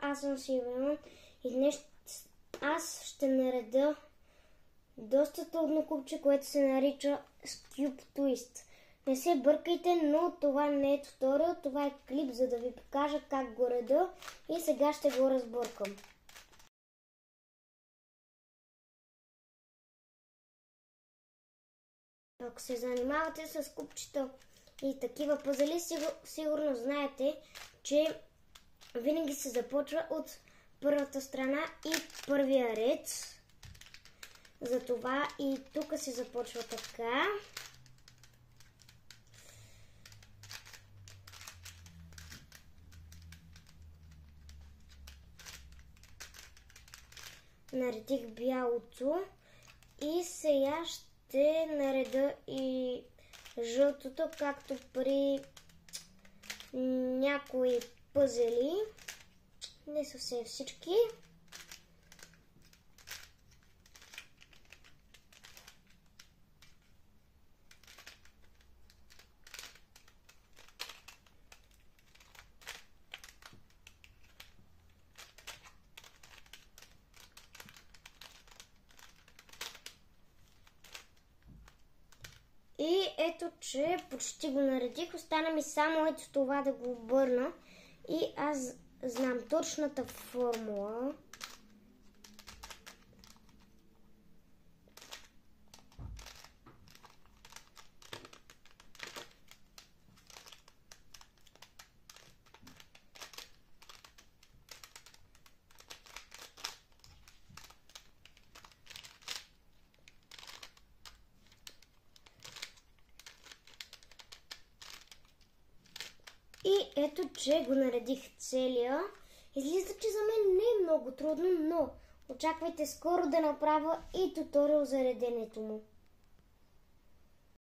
аз съм Силвион и днес аз ще наредя доста трудно купче, което се нарича Cube Twist. Не се бъркайте, но това не е туториал, това е клип, за да ви покажа как го реда и сега ще го разбъркам. Ако се занимавате с купчета и такива пъзели, сигурно знаете, че винаги се започва от първата страна и първия ред. Затова и тук се започва така. Наредих бялото и сега ще нареда и жълтото, както при някои пъзели. Не съвсем всички. И ето, че почти го наредих. Остана ми само ето това да го обърна. И аз знам точната формула. И ето, че го наредих целия. Излиза, че за мен не е много трудно, но очаквайте скоро да направя и туториал за реденето му.